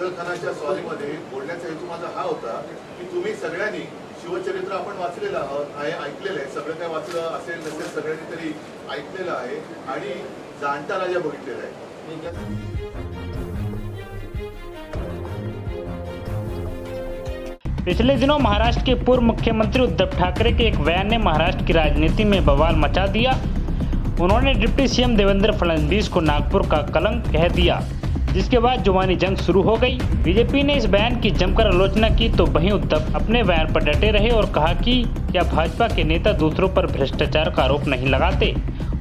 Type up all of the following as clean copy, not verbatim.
अफजलखानाच्या स्वारीमध्ये बोलण्याचा हेतू माझा हा होता की तुम्ही सगळ्यांनी शिवचरित्र आपण वाचलेलं आहे, ऐकलेलं आहे, सगळं काय वाचलं असेल नसेल सगळ्यांनी तरी ऐकलेलं आहे आणि जाणता राजा बघितलेला आहे। पिछले दिनों महाराष्ट्र के पूर्व मुख्यमंत्री उद्धव ठाकरे के एक बयान ने महाराष्ट्र की राजनीति में बवाल मचा दिया। उन्होंने डिप्टी सीएम देवेंद्र फडणवीस को नागपुर का कलंक कह दिया, जिसके बाद जुबानी जंग शुरू हो गई। बीजेपी ने इस बयान की जमकर आलोचना की तो वहीं उद्धव अपने बयान पर डटे रहे और कहा कि क्या भाजपा के नेता दूसरों पर भ्रष्टाचार का आरोप नहीं लगाते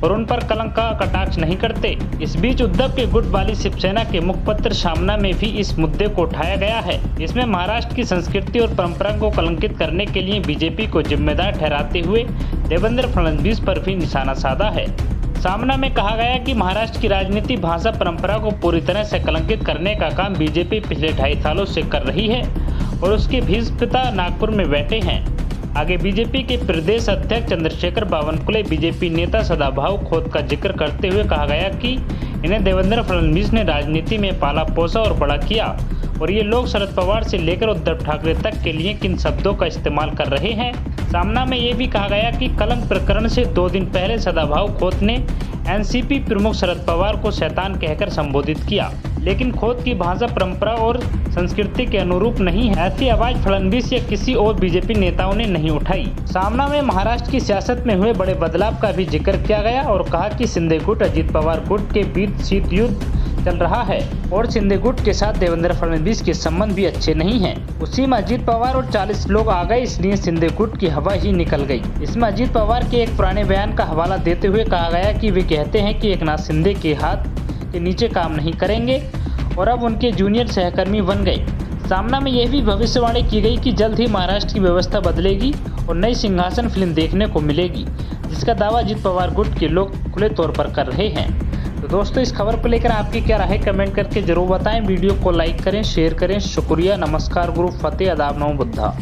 और उन पर कलंक का कटाक्ष नहीं करते। इस बीच उद्धव के गुट वाली शिवसेना के मुखपत्र सामना में भी इस मुद्दे को उठाया गया है। इसमें महाराष्ट्र की संस्कृति और परंपरा को कलंकित करने के लिए बीजेपी को जिम्मेदार ठहराते हुए देवेंद्र फडणवीस पर भी निशाना साधा है। सामना में कहा गया कि महाराष्ट्र की राजनीति भाषा परंपरा को पूरी तरह से कलंकित करने का काम बीजेपी पिछले 2.5 सालों से कर रही है और उसके भीष्मपिता नागपुर में बैठे हैं। आगे बीजेपी के प्रदेश अध्यक्ष चंद्रशेखर बावनकुले बीजेपी नेता सदाभाऊ खोत का जिक्र करते हुए कहा गया कि इन्हें देवेंद्र फडणवीस ने राजनीति में पाला पोसा और बड़ा किया और ये लोग शरद पवार से लेकर उद्धव ठाकरे तक के लिए किन शब्दों का इस्तेमाल कर रहे हैं। सामना में ये भी कहा गया कि कलंक प्रकरण से 2 दिन पहले सदाभाऊ खोत ने एनसीपी प्रमुख शरद पवार को शैतान कहकर संबोधित किया, लेकिन खोत की भाषा परंपरा और संस्कृति के अनुरूप नहीं है। ऐसी आवाज फडणवीस या किसी और बीजेपी नेताओं ने नहीं उठाई। सामना में महाराष्ट्र की सियासत में हुए बड़े बदलाव का भी जिक्र किया गया और कहा कि शिंदे गुट अजित पवार गुट के बीच शीत युद्ध चल रहा है और शिंदे गुट के साथ देवेंद्र फडणवीस के संबंध भी अच्छे नहीं हैं। उसी में अजित पवार और 40 लोग आ गए, इसलिए शिंदे गुट की हवा ही निकल गई। इसमें अजित पवार के एक पुराने बयान का हवाला देते हुए कहा गया कि वे कहते हैं कि एकनाथ शिंदे के हाथ के नीचे काम नहीं करेंगे और अब उनके जूनियर सहकर्मी बन गए। सामना में यह भी भविष्यवाणी की गई कि जल्द ही महाराष्ट्र की व्यवस्था बदलेगी और नई सिंहासन फिल्म देखने को मिलेगी, जिसका दावा अजित पवार गुट के लोग खुले तौर पर कर रहे हैं। तो दोस्तों, इस खबर को लेकर आपकी क्या राय है कमेंट करके जरूर बताएं। वीडियो को लाइक करें, शेयर करें। शुक्रिया, नमस्कार, गुरु फतेह, आदाब, नमो बुद्धा।